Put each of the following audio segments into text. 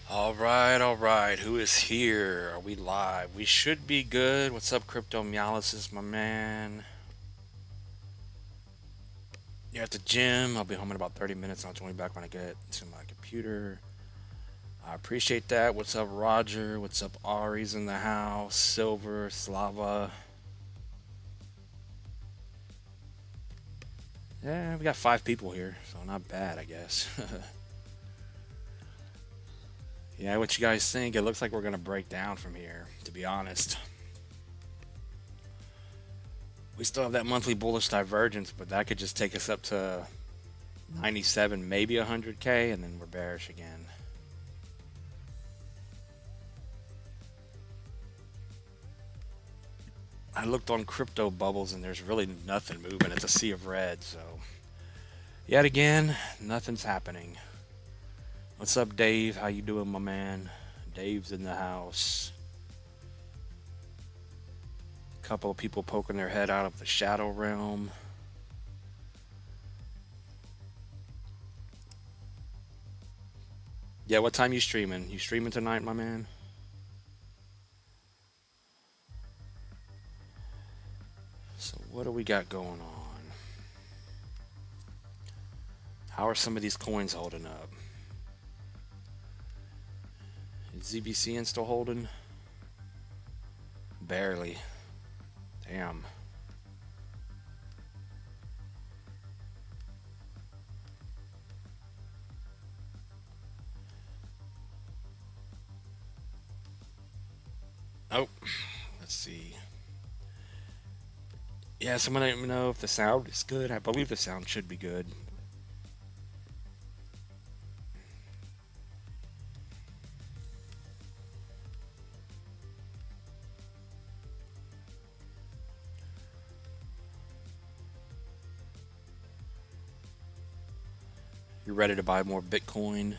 All right. Who is here? Are we live? We should be good. What's up, Crypto Meolysis, my man? You're at the gym. I'll be home in about 30 minutes. I'll join you back when I get to my computer. I appreciate that. What's up, Roger? What's up, Ari's in the house? Silver, Slava. Yeah, we got 5 people here, so not bad, I guess. Yeah, what you guys think? It looks like we're gonna break down from here, to be honest. We still have that monthly bullish divergence, but that could just take us up to 97, maybe 100K, and then we're bearish again. I looked on crypto bubbles and there's really nothing moving. It's a sea of red, so yet again, nothing's happening. What's up, Dave? How you doing, my man? Dave's in the house. A couple of people poking their head out of the shadow realm. Yeah, what time you streaming? You streaming tonight, my man? So what do we got going on? How are some of these coins holding up? Is ZBCN still holding? Barely. Damn. Oh, let's see. Yeah, someone let me know if the sound is good. I believe the sound should be good. You're ready to buy more Bitcoin?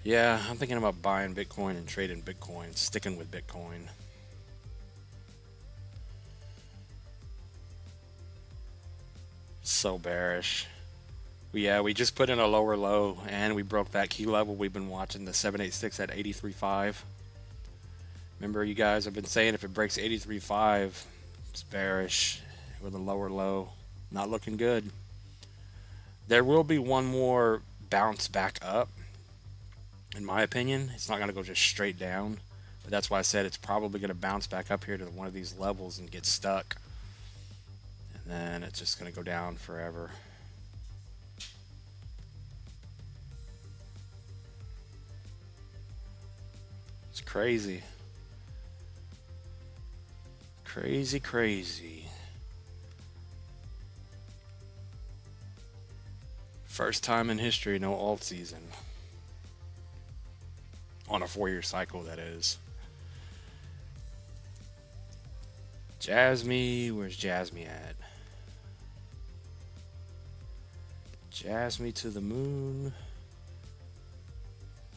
Yeah, I'm thinking about buying Bitcoin and trading Bitcoin, sticking with Bitcoin. So bearish. Yeah, we just put in a lower low and we broke that key level we've been watching, the 786 at 83.5. Remember, you guys have been saying if it breaks 83.5, it's bearish with a lower low. Not looking good. There will be one more bounce back up, in my opinion. It's not going to go just straight down. But that's why I said it's probably going to bounce back up here to one of these levels and get stuck. And then it's just going to go down forever. It's crazy. Crazy. First time in history, no alt season. On a 4-year cycle, that is. Jasmine, where's Jasmine at? Jasmine to the moon.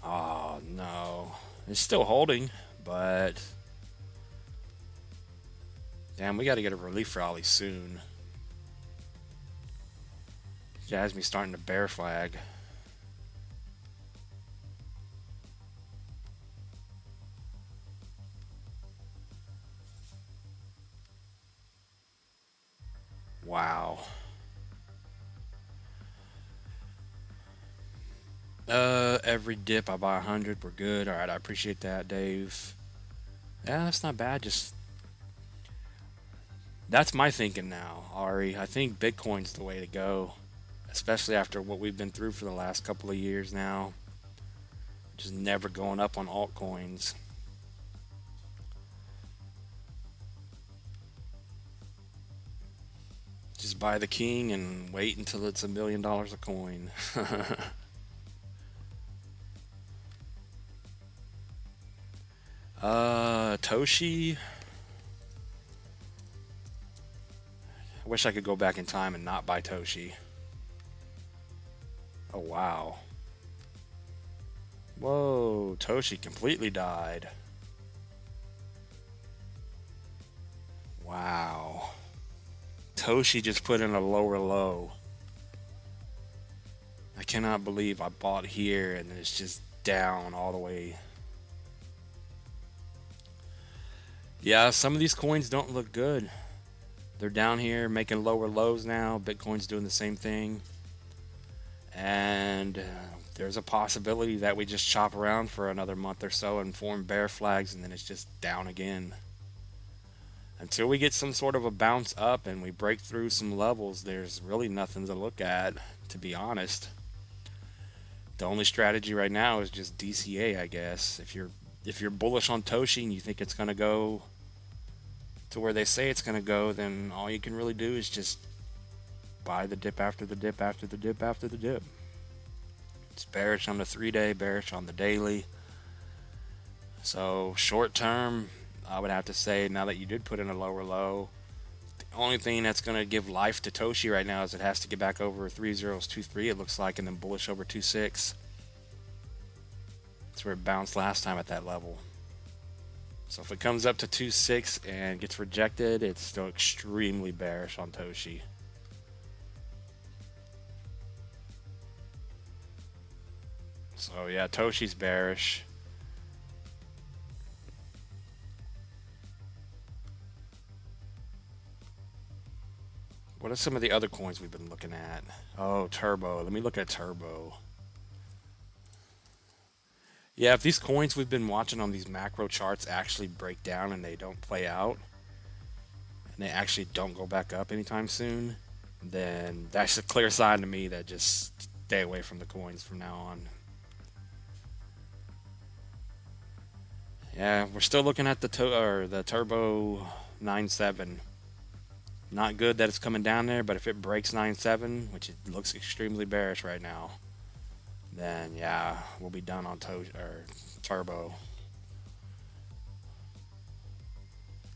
Oh no. It's still holding, but damn, we gotta get a relief rally soon. Jasmine's starting to bear flag. Wow. Every dip I buy 100, we're good. All right, I appreciate that, Dave. Yeah, that's not bad. Just that's my thinking now, Ari. I think Bitcoin's the way to go, especially after what we've been through for the last couple of years now. Just never going up on altcoins. Just buy the king and wait until it's $1 million a coin. Toshi. I wish I could go back in time and not buy Toshi. Oh, wow. Whoa, Toshi completely died. Wow. Toshi just put in a lower low. I cannot believe I bought here and then it's just down all the way. Yeah, some of these coins don't look good. They're down here making lower lows now. Bitcoin's doing the same thing. And there's a possibility that we just chop around for another month or so and form bear flags, and then it's just down again. Until we get some sort of a bounce up and we break through some levels, there's really nothing to look at, to be honest. The only strategy right now is just DCA, I guess. If you're bullish on Toshi and you think it's going to go to where they say it's going to go, then all you can really do is just buy the dip after the dip after the dip after the dip. It's bearish on the 3-day, bearish on the daily. So short term, I would have to say, now that you did put in a lower low, the only thing that's going to give life to Toshi right now is it has to get back over 3023, it looks like, and then bullish over 26. That's where it bounced last time at that level. So if it comes up to 26 and gets rejected, it's still extremely bearish on Toshi. So yeah, Toshi's bearish. What are some of the other coins we've been looking at? Oh, Turbo. Let me look at Turbo. Yeah, if these coins we've been watching on these macro charts actually break down and they don't play out, and they actually don't go back up anytime soon, then that's a clear sign to me that just stay away from the coins from now on. Yeah, we're still looking at the Turbo 9.7. Not good that it's coming down there, but if it breaks 9.7, which it looks extremely bearish right now, then yeah, we'll be done on Turbo.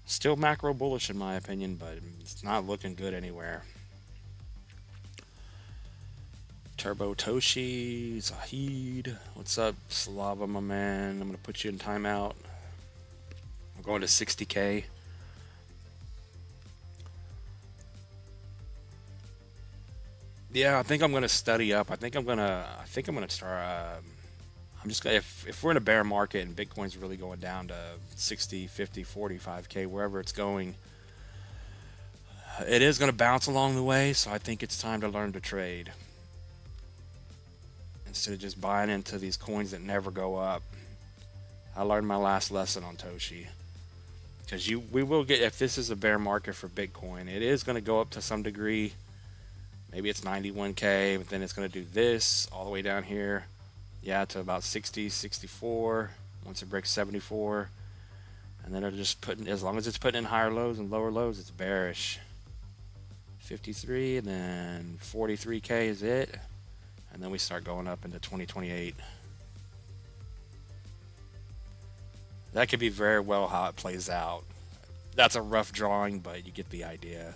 Still macro bullish in my opinion, but it's not looking good anywhere. Turbo Toshi, Zahid, what's up, Slava, my man? I'm gonna put you in timeout. I'm going to 60K. Yeah, I think I'm gonna study up. I think I'm gonna start. I'm just gonna, if we're in a bear market and Bitcoin's really going down to 60, 50, 45K, wherever it's going, it is gonna bounce along the way. So I think it's time to learn to trade instead of just buying into these coins that never go up. I learned my last lesson on Toshi, because we will get, if this is a bear market for Bitcoin, it is going to go up to some degree. Maybe it's 91K, but then it's going to do this all the way down here, yeah, to about 60, 64. Once it breaks 74, and then it'll just put in, as long as it's putting in higher lows and lower lows, it's bearish. 53, and then 43K is it. And then we start going up into 2028. That could be very well how it plays out. That's a rough drawing, but you get the idea.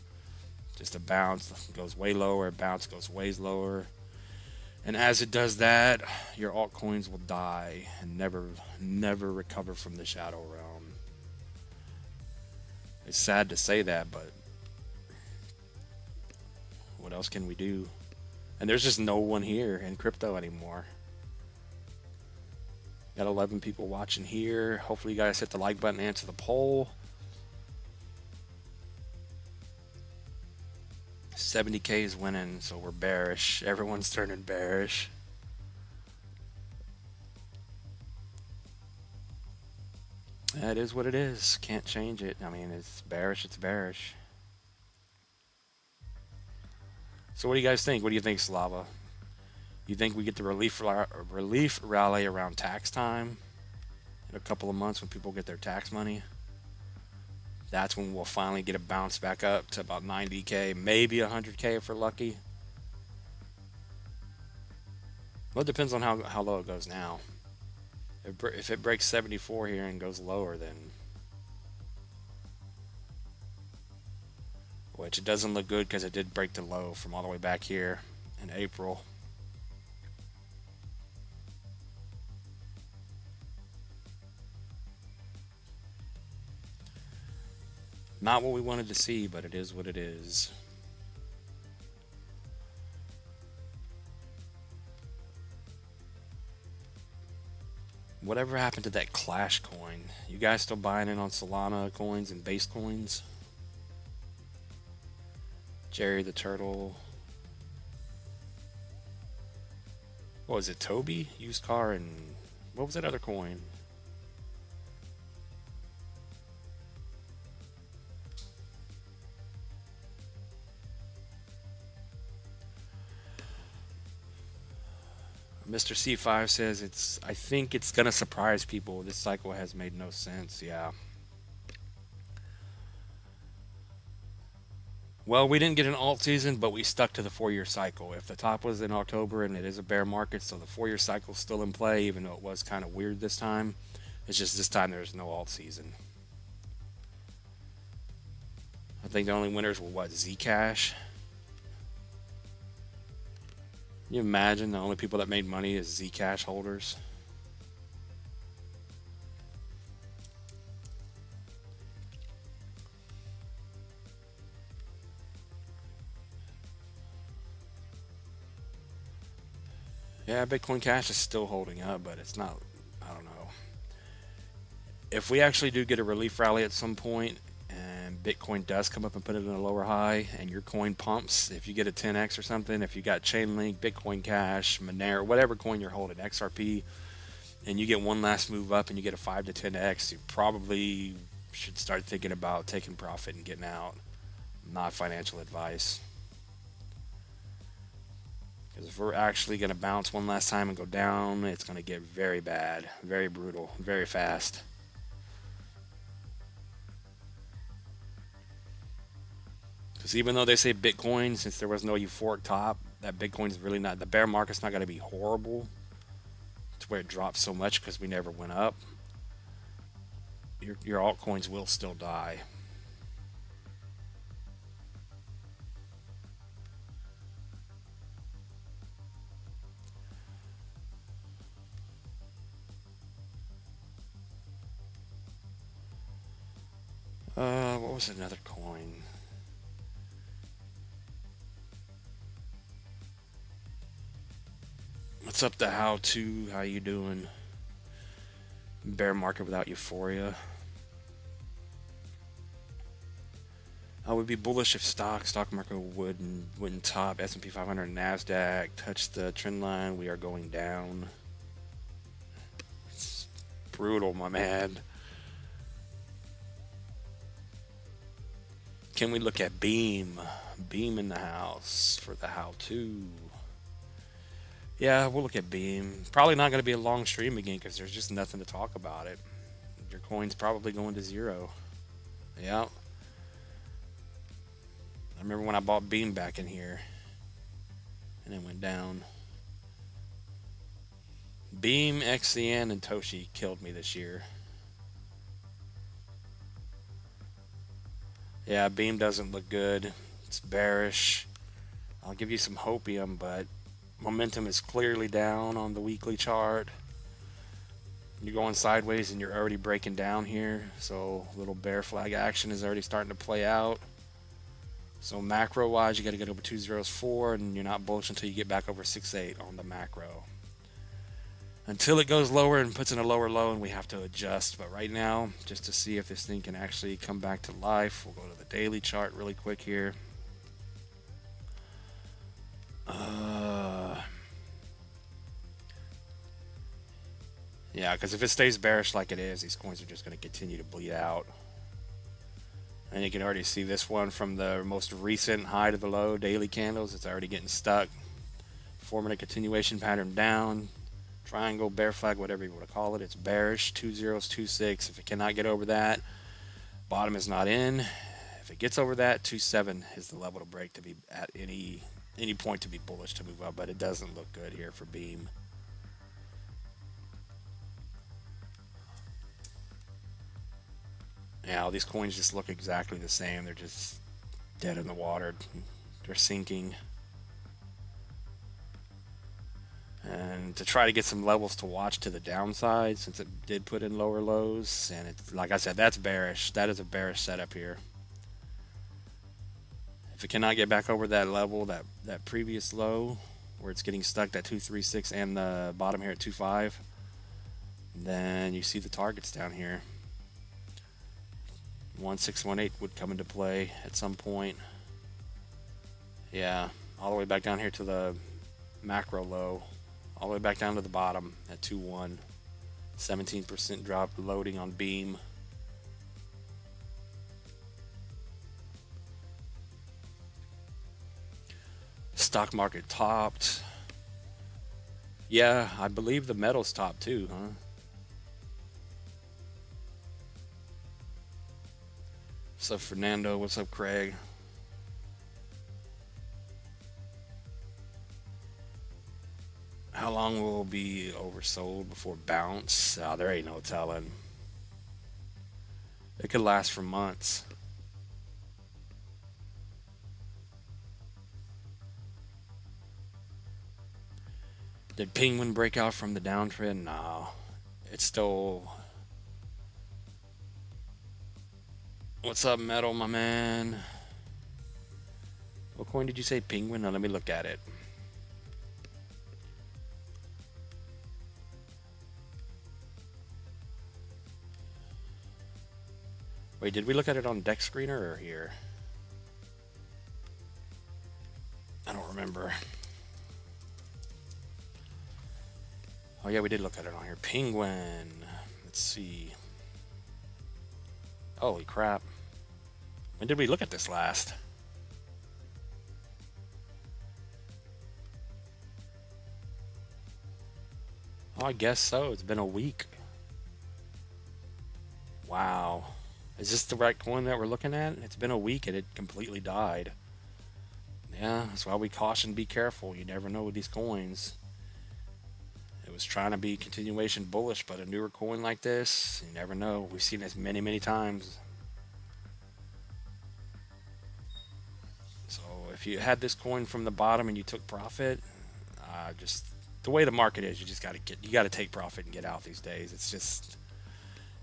Just a bounce goes way lower, a bounce goes way lower. And as it does that, your altcoins will die and never recover from the shadow realm. It's sad to say that, but what else can we do? And there's just no one here in crypto anymore. Got 11 people watching here. Hopefully you guys hit the like button and answer the poll. 70K is winning, so we're bearish. Everyone's turning bearish. That is what it is. Can't change it. I mean, it's bearish, it's bearish. So what do you guys think? What do you think, Slava? You think we get the relief rally around tax time in a couple of months when people get their tax money? That's when we'll finally get a bounce back up to about 90K, maybe 100K if we're lucky. Well, it depends on how low it goes now. If it breaks 74 here and goes lower, then, which it doesn't look good because it did break the low from all the way back here in April. Not what we wanted to see, but it is what it is. Whatever happened to that Clash coin? You guys still buying in on Solana coins and base coins? Jerry the Turtle. What was it? Toby? Used car and what was that other coin? Mr. C5 says I think it's gonna surprise people. This cycle has made no sense. Yeah. Well, we didn't get an alt season, but we stuck to the 4-year cycle. If the top was in October and it is a bear market, so the 4-year cycle is still in play, even though it was kind of weird this time. It's just this time there's no alt season. I think the only winners were what? Zcash. Can you imagine the only people that made money is Zcash holders? Yeah, Bitcoin Cash is still holding up, but it's not, I don't know. If we actually do get a relief rally at some point and Bitcoin does come up and put it in a lower high and your coin pumps, if you get a 10x or something, if you got Chainlink, Bitcoin Cash, Monero, whatever coin you're holding, XRP, and you get one last move up and you get a 5 to 10x, you probably should start thinking about taking profit and getting out. Not financial advice. Because if we're actually going to bounce one last time and go down, it's going to get very bad, very brutal, very fast. Because even though they say Bitcoin, since there was no euphoric top, that Bitcoin's really not, the bear market's not going to be horrible to where it drops so much because we never went up. Your altcoins will still die. What was another coin? What's up, the how-to? How you doing? Bear market without euphoria. I would be bullish if stock market wouldn't top S&P 500 and NASDAQ touch the trend line. We are going down. It's brutal, my man. Can we look at Beam? Beam in the house for the how-to. Yeah, we'll look at Beam. Probably not going to be a long stream again because there's just nothing to talk about it. Your coin's probably going to zero. Yeah. I remember when I bought Beam back in here and it went down. Beam, XCN, and Toshi killed me this year. Yeah, Beam doesn't look good. It's bearish. I'll give you some hopium, but momentum is clearly down on the weekly chart. You're going sideways and you're already breaking down here. So little bear flag action is already starting to play out. So macro wise, you got to get over 204 and you're not bullish until you get back over 6.8 on the macro. Until it goes lower and puts in a lower low and we have to adjust. But right now, just to see if this thing can actually come back to life, we'll go to the daily chart really quick here. Yeah, because if it stays bearish like it is, these coins are just going to continue to bleed out. And you can already see this one from the most recent high to the low daily candles. It's already getting stuck. Forming a continuation pattern down. Triangle, bear flag, whatever you want to call it. It's bearish. 2026. If it cannot get over that, bottom is not in. If it gets over that, 27 is the level to break to be at any point to be bullish to move up. But it doesn't look good here for Beam. Yeah, all these coins just look exactly the same. They're just dead in the water. They're sinking. And to try to get some levels to watch to the downside, since it did put in lower lows, and it's like I said, that's bearish. That is a bearish setup here. If it cannot get back over that level, that previous low, where it's getting stuck at 236 and the bottom here at 25, Then you see the targets down here. 1618 would come into play at some point. Yeah, all the way back down here to the macro low, all the way back down to the bottom at 2.1. 17% drop loading on beam. Stock market topped. Yeah, I believe the metals topped too, huh? What's up, Fernando? What's up, Craig? How long will it be oversold before bounce? Oh, there ain't no telling. It could last for months. Did Penguin break out from the downtrend? No. It's still... What's up, Metal, my man? What coin did you say, Penguin? Now, let me look at it. Wait, did we look at it on Deck Screener or here? I don't remember. Oh yeah, we did look at it on here. Penguin. Let's see. Holy crap. When did we look at this last? Oh, I guess so. It's been a week. Wow. Is this the right coin that we're looking at? It's been a week and it completely died. Yeah, that's why we caution, be careful. You never know with these coins. It was trying to be continuation bullish, but a newer coin like this, you never know. We've seen this many, many times. So if you had this coin from the bottom and you took profit, just the way the market is, you got to take profit and get out these days. It's just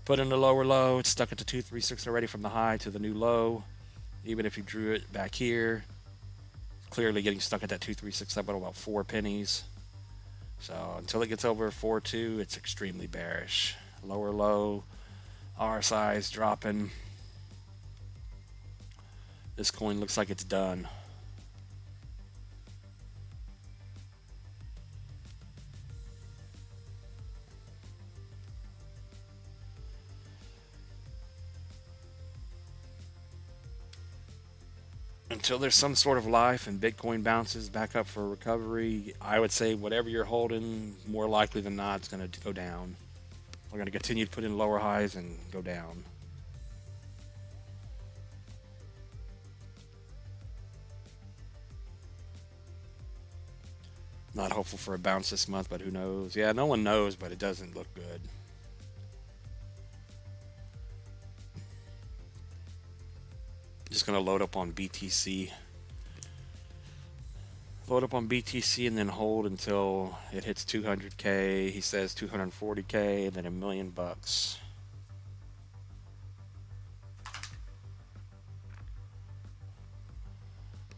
put in the lower low. It's stuck at the 236 already from the high to the new low. Even if you drew it back here, clearly getting stuck at that 236 up at about 4 pennies. So until it gets over 4.2, it's extremely bearish. Lower low, RSI's dropping. This coin looks like it's done. Until there's some sort of life and Bitcoin bounces back up for recovery, I would say whatever you're holding, more likely than not, it's going to go down. We're going to continue to put in lower highs and go down. Not hopeful for a bounce this month, but who knows? Yeah, no one knows, but it doesn't look good. Just going to load up on BTC. Load up on BTC and then hold until it hits 200K. He says 240K and then $1 million.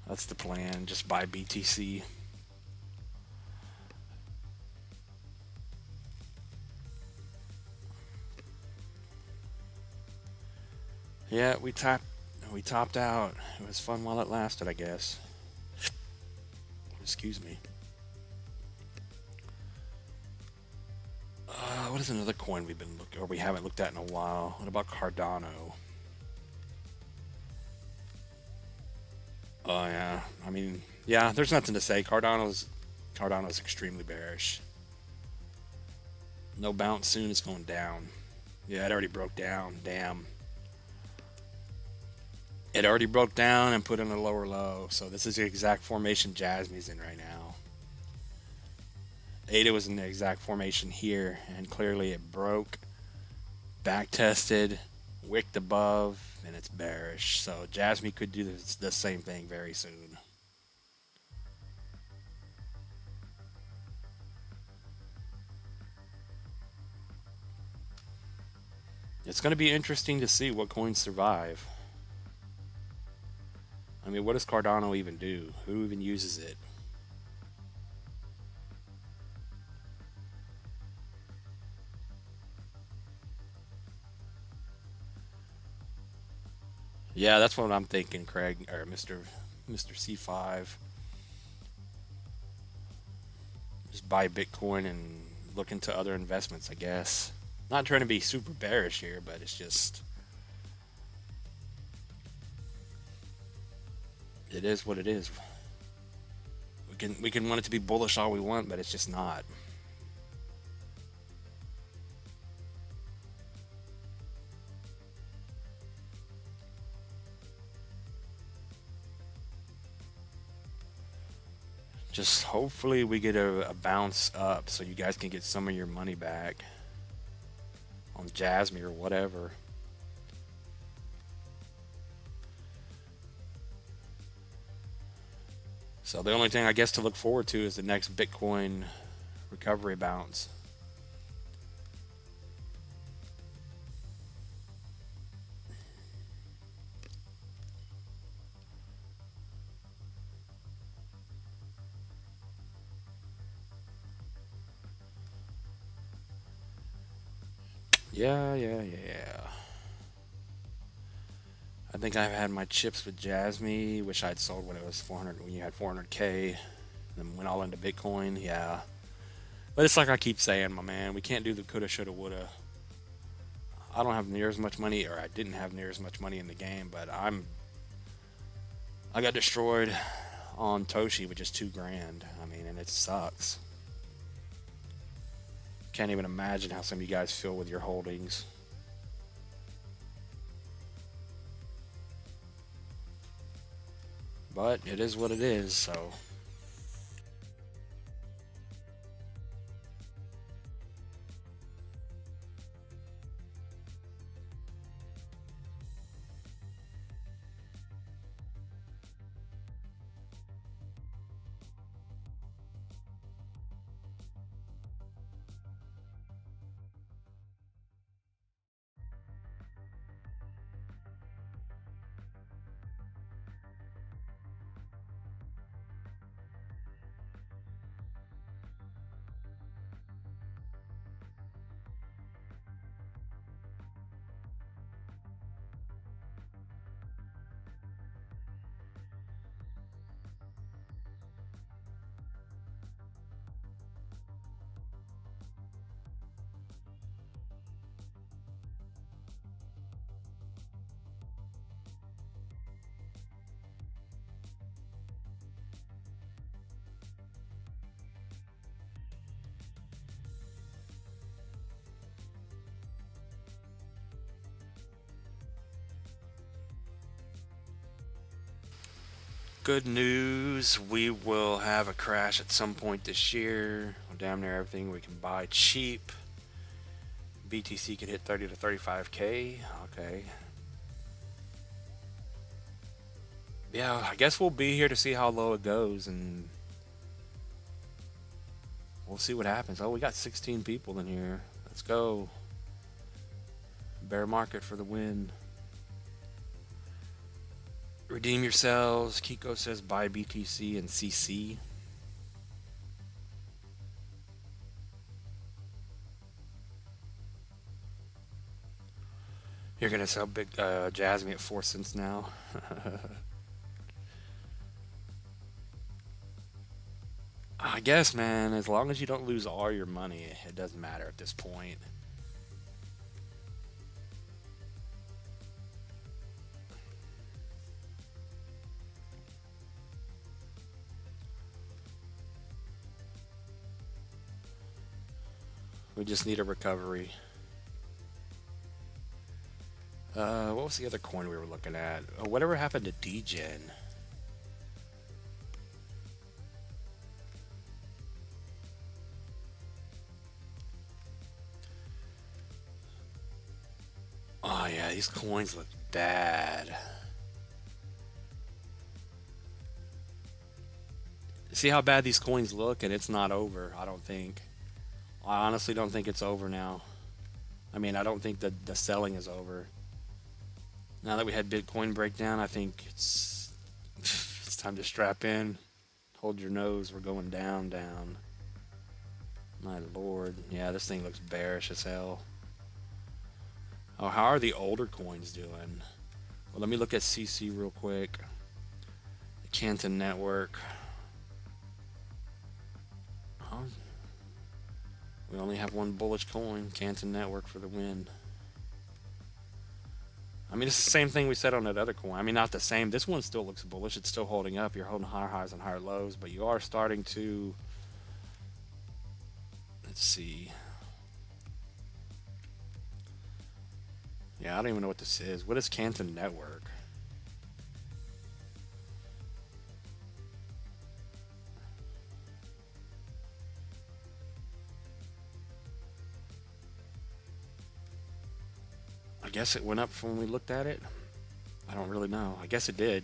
That's the plan. Just buy BTC. Yeah, we topped out. It was fun while it lasted, I guess. Excuse me. What is another coin we've been looking, or we haven't looked at in a while? What about Cardano? Oh yeah, I mean, yeah. There's nothing to say. Cardano's extremely bearish. No bounce soon. It's going down. Yeah, it already broke down. Damn. It already broke down and put in a lower low. So this is the exact formation Jasmy's in right now. ADA was in the exact formation here, and clearly it broke, back tested, wicked above, and it's bearish. So Jasmy could do the same thing very soon. It's going to be interesting to see what coins survive. I mean, what does Cardano even do? Who even uses it? Yeah, that's what I'm thinking, Craig, or Mr. C5. Just buy Bitcoin and look into other investments, I guess. Not trying to be super bearish here, but it's just, it is what it is. We can want it to be bullish all we want, but it's just not. Just hopefully we get a bounce up so you guys can get some of your money back on Jasmine or whatever. So the only thing I guess to look forward to is the next Bitcoin recovery bounce. Yeah. I think I've had my chips with Jasmine, which I'd sold when it was 400, when you had 400K, then went all into Bitcoin. Yeah. But it's like I keep saying, my man, we can't do the coulda, shoulda, woulda. I don't have near as much money, or I didn't have near as much money in the game, but I got destroyed on Toshi with just $2,000. I mean, and it sucks. Can't even imagine how some of you guys feel with your holdings. But it is what it is, so. Good news, we will have a crash at some point this year. Damn near everything we can buy cheap. BTC could hit 30 to 35K. Okay. Yeah, I guess we'll be here to see how low it goes, and we'll see what happens. Oh, we got 16 people in here. Let's go. Bear market for the win. Redeem yourselves. Kiko says buy BTC and CC. You're gonna sell big Jasmine at 4 cents now. I guess, man, as long as you don't lose all your money, it doesn't matter at this point. We just need a recovery. What was the other coin we were looking at? Oh, whatever happened to DGen? Oh yeah, these coins look bad. See how bad these coins look, and it's not over, I don't think. I honestly don't think it's over now. I mean, I don't think that the selling is over. Now that we had Bitcoin breakdown, I think it's it's time to strap in. Hold your nose, we're going down. My lord. Yeah, this thing looks bearish as hell. Oh, how are the older coins doing? Well, let me look at CC real quick. The Canton Network. Oh, we only have one bullish coin, Canton Network, for the win. I mean, it's the same thing we said on that other coin. I mean, not the same. This one still looks bullish. It's still holding up. You're holding higher highs and higher lows, but you are starting to, let's see. Yeah, I don't even know what this is. What is Canton Network? I guess it went up from when we looked at it. I don't really know. I guess it did.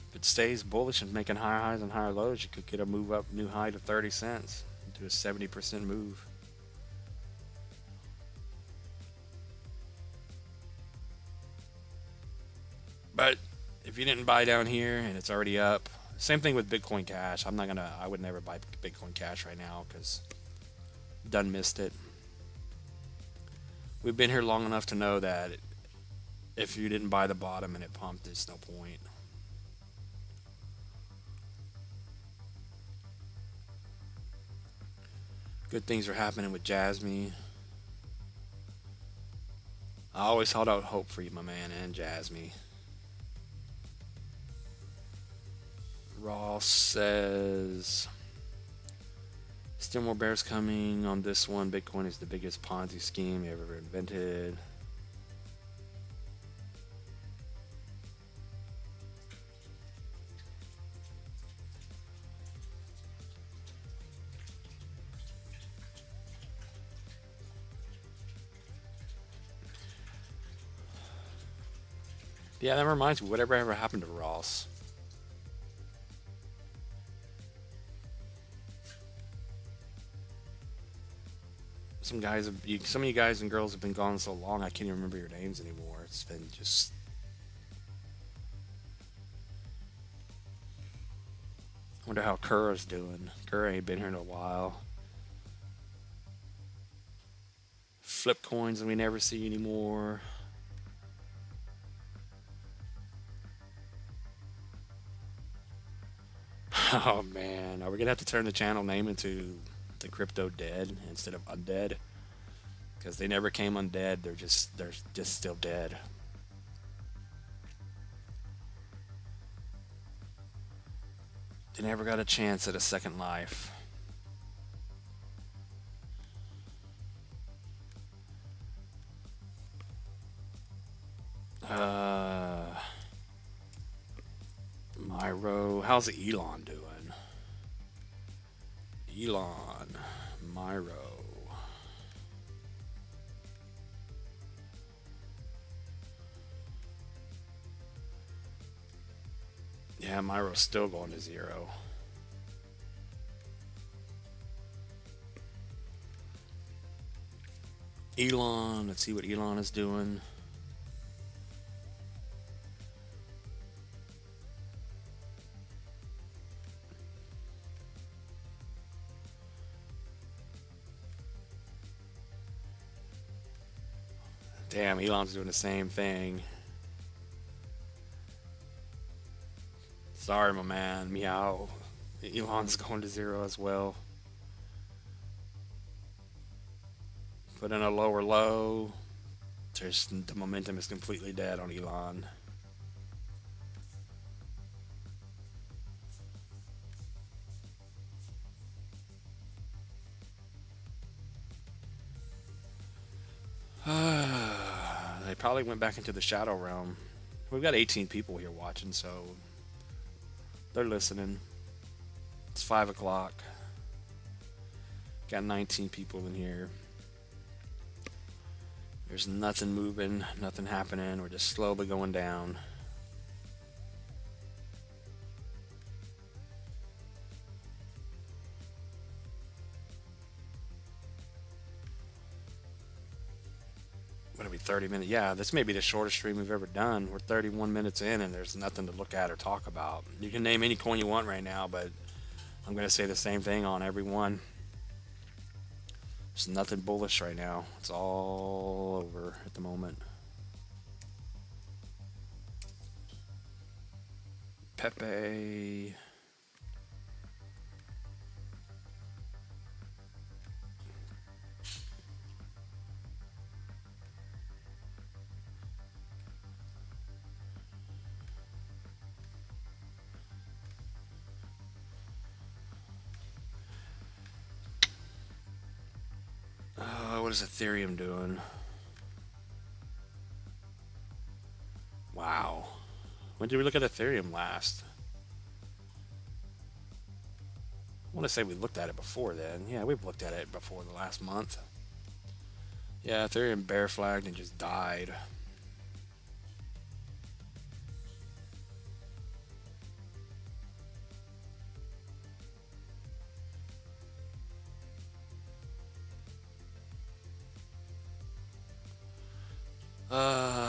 If it stays bullish and making higher highs and higher lows, you could get a move up, new high to 30 cents, do a 70% move. But if you didn't buy down here and it's already up, same thing with Bitcoin Cash. I would never buy Bitcoin Cash right now because done missed it. We've been here long enough to know that if you didn't buy the bottom and it pumped, there's no point. Good things are happening with Jasmine. I always held out hope for you, my man, and Jasmine. Ross says, still more bears coming on this one. Bitcoin is the biggest Ponzi scheme ever invented. Yeah, that reminds me, whatever ever happened to Ross? Some of you guys and girls have been gone so long, I can't even remember your names anymore. It's been just... I wonder how Kura's doing. Kura ain't been here in a while. Flip coins that we never see anymore. Oh man, are we gonna have to turn the channel name into the Crypto Dead instead of Undead? Because they never came undead, they're just still dead. They never got a chance at a second life. Myro, how's Elon doing? Elon, Myro. Yeah, Myro's still going to zero. Elon, let's see what Elon is doing. Damn, Elon's doing the same thing. Sorry, my man. Meow. Elon's going to zero as well. Put in a lower low. The momentum is completely dead on Elon. They probably went back into the shadow realm. We've got 18 people here watching, so they're listening. It's 5 o'clock. Got 19 people in here. There's nothing moving, nothing happening. We're just slowly going down. What are we, 30 minutes? Yeah, this may be the shortest stream we've ever done. We're 31 minutes in and there's nothing to look at or talk about. You can name any coin you want right now, but I'm going to say the same thing on every one. There's nothing bullish right now. It's all over at the moment. PEPE. What is Ethereum doing? Wow. When did we look at Ethereum last? I want to say we looked at it before then. Yeah, we've looked at it before the last month. Yeah, Ethereum bear flagged and just died.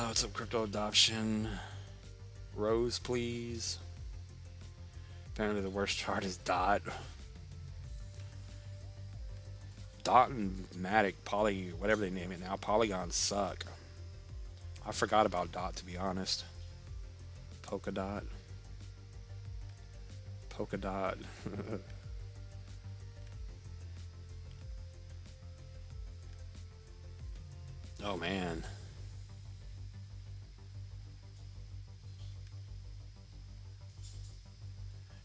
What's up, crypto adoption? Rose, please. Apparently the worst chart is DOT. DOT and Matic, Poly, whatever they name it now, Polygon suck. I forgot about DOT, to be honest. Polkadot. Polkadot. Oh, man.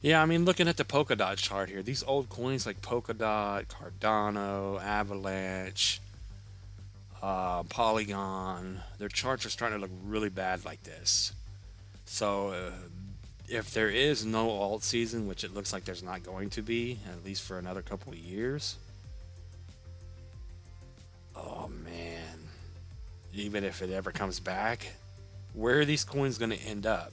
Yeah, I mean, looking at the Polkadot chart here, these old coins like Polkadot, Cardano, Avalanche, Polygon, their charts are starting to look really bad like this. So if there is no alt season, which it looks like there's not going to be, at least for another couple of years, oh man, even if it ever comes back, where are these coins going to end up?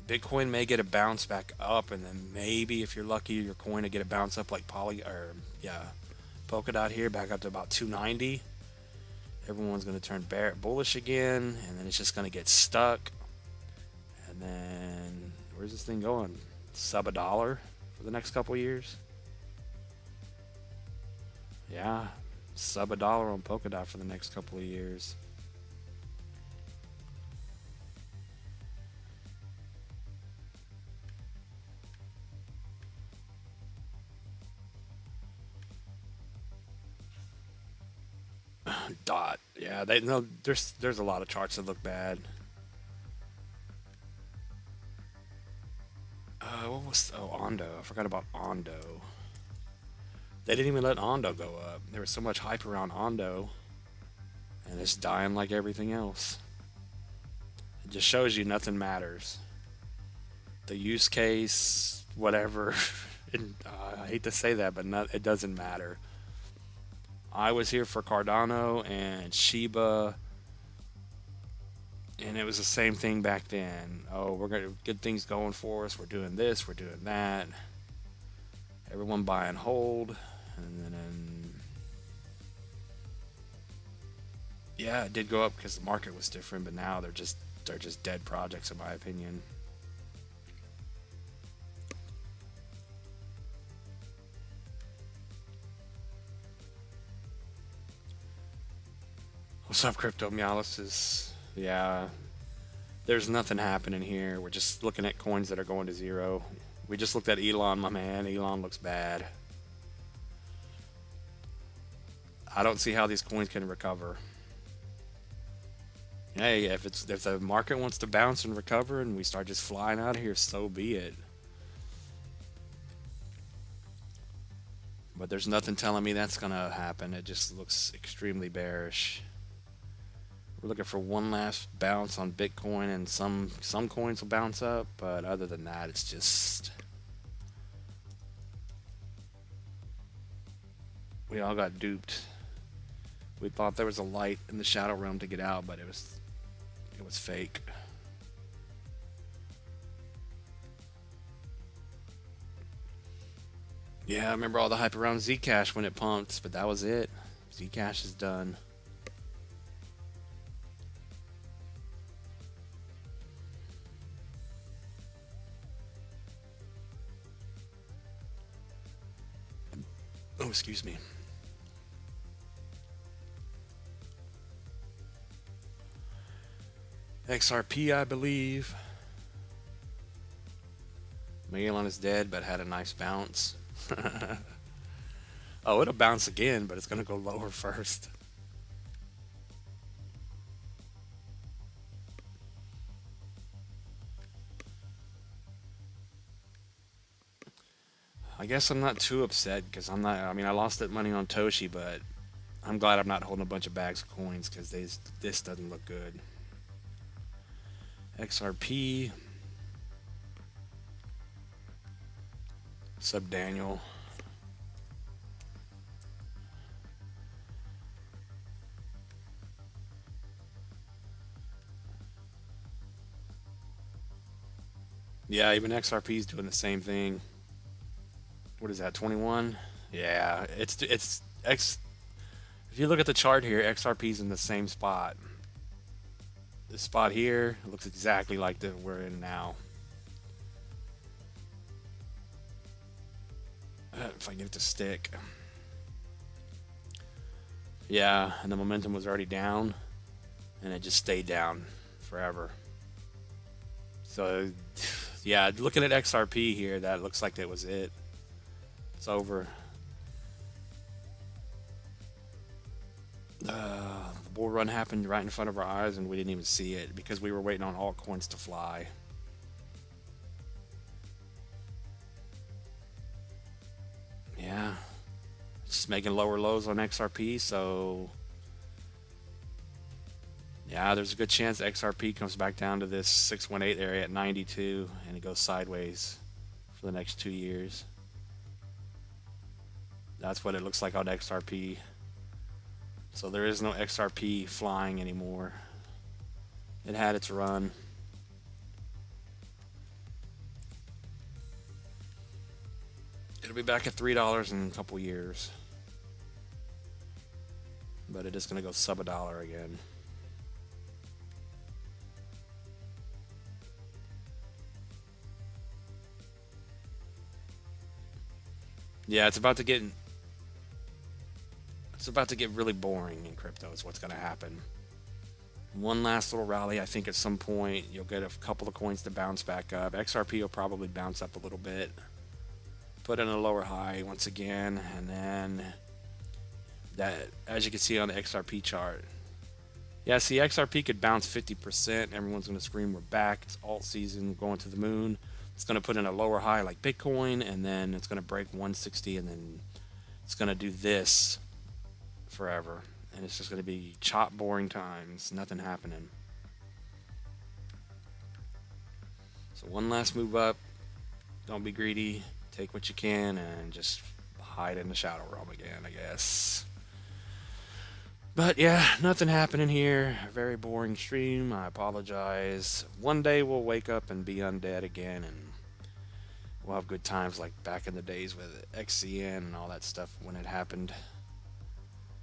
Bitcoin may get a bounce back up, and then maybe if you're lucky, your coin to get a bounce up like Polkadot here, back up to about 290. Everyone's going to turn bullish again, and then it's just going to get stuck. And then where's this thing going? Sub $1 for the next couple years? Yeah, sub $1 on Polkadot for the next couple of years. DOT, yeah, they no. There's a lot of charts that look bad. What was Ondo? I forgot about Ondo. They didn't even let Ondo go up. There was so much hype around Ondo, and it's dying like everything else. It just shows you nothing matters. The use case, whatever. I hate to say that, but it doesn't matter. I was here for Cardano and Shiba, and it was the same thing back then. Oh, we're gonna get things going for us. We're doing this. We're doing that. Everyone buy and hold, and then yeah, it did go up because the market was different. But now they're just dead projects, in my opinion. What's up, Crypto Meolysis? Yeah, there's nothing happening here. We're just looking at coins that are going to zero. We just looked at Elon, my man. Elon looks bad. I don't see how these coins can recover. Hey, if the market wants to bounce and recover and we start just flying out of here, so be it. But there's nothing telling me that's gonna happen. It just looks extremely bearish. We're looking for one last bounce on Bitcoin, and some coins will bounce up, but other than that, it's just we all got duped. We thought there was a light in the shadow realm to get out, but it was fake. Yeah, I remember all the hype around Zcash when it pumped, but that was it. Zcash is done. Oh, excuse me. XRP, I believe. Magellan is dead, but had a nice bounce. Oh, it'll bounce again, but it's going to go lower first. I guess I'm not too upset because I'm not. I mean, I lost that money on Toshi, but I'm glad I'm not holding a bunch of bags of coins because this doesn't look good. XRP. Sub Daniel. Yeah, even XRP is doing the same thing. What is that, 21? Yeah, it's X. If you look at the chart here, XRP's in the same spot. This spot here looks exactly like the we're in now. If I can get it to stick. Yeah, and the momentum was already down, and it just stayed down forever. So, yeah, looking at XRP here, that looks like that was it. It's over. The bull run happened right in front of our eyes, and we didn't even see it because we were waiting on altcoins to fly. Yeah, just making lower lows on XRP, so yeah, there's a good chance XRP comes back down to this 618 area at 92 and it goes sideways for the next 2 years. That's what it looks like on XRP. So there is no XRP flying anymore. It had its run. It'll be back at $3 in a couple years. But it is going to go sub $1 again. Yeah, it's about to get really boring in crypto is what's going to happen. One last little rally. I think at some point you'll get a couple of coins to bounce back up. XRP will probably bounce up a little bit. Put in a lower high once again, and then that, as you can see on the XRP chart. Yeah, see, XRP could bounce 50%. Everyone's going to scream, we're back. It's alt season, going to the moon. It's going to put in a lower high like Bitcoin, and then it's going to break 160, and then it's going to do this forever. And it's just going to be chop boring times, nothing happening. So one last move up. Don't be greedy. Take what you can and just hide in the shadow realm again, I guess. But yeah, nothing happening here. Very boring stream. I apologize. One day we'll wake up and be undead again, and we'll have good times like back in the days with XCN and all that stuff when it happened.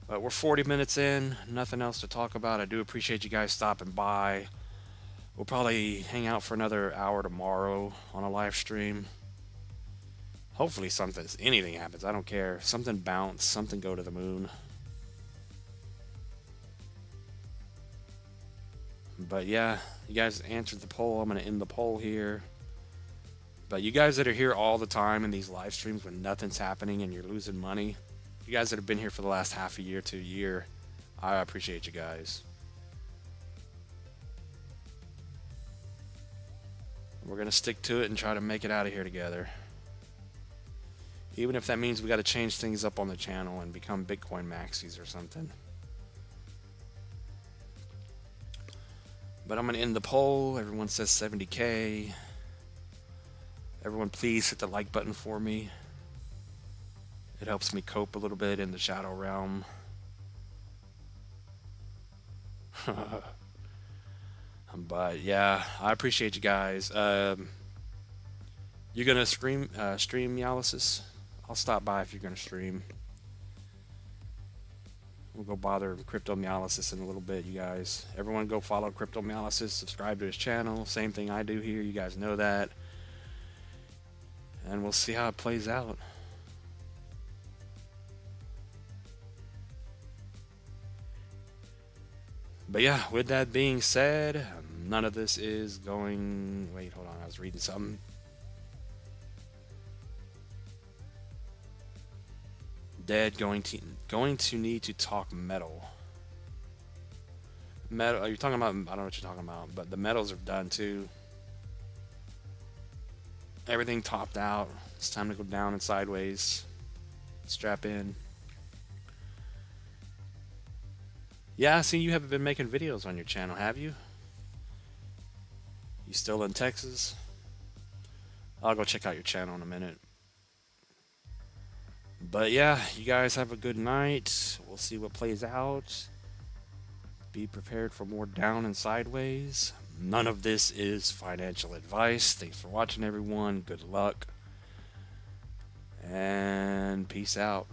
But we're 40 minutes in. Nothing else to talk about. I do appreciate you guys stopping by. We'll probably hang out for another hour tomorrow on a live stream. Hopefully anything happens. I don't care. Something bounce, something go to the moon. But yeah, you guys answered the poll. I'm going to end the poll here. But you guys that are here all the time in these live streams when nothing's happening and you're losing money, you guys that have been here for the last half a year to a year, I appreciate you guys. We're going to stick to it and try to make it out of here together. Even if that means we got to change things up on the channel and become Bitcoin maxis or something. But I'm going to end the poll. Everyone says 70K. Everyone please hit the like button for me. It helps me cope a little bit in the shadow realm. But yeah, I appreciate you guys. You're going to stream Yalysis? I'll stop by if you're going to stream. We'll go bother Cryptomyalysis in a little bit, you guys. Everyone go follow Cryptomyalysis, subscribe to his channel. Same thing I do here, you guys know that. And we'll see how it plays out. But yeah, with that being said, none of this is going... Wait, hold on, I was reading something. Undead going to need to talk metal. Metal, you're talking about, I don't know what you're talking about, but the metals are done too. Everything topped out. It's time to go down and sideways. Strap in. Yeah, I see you haven't been making videos on your channel, have you? You still in Texas? I'll go check out your channel in a minute. But yeah, you guys have a good night. We'll see what plays out. Be prepared for more down and sideways. None of this is financial advice. Thanks for watching, everyone. Good luck. And peace out.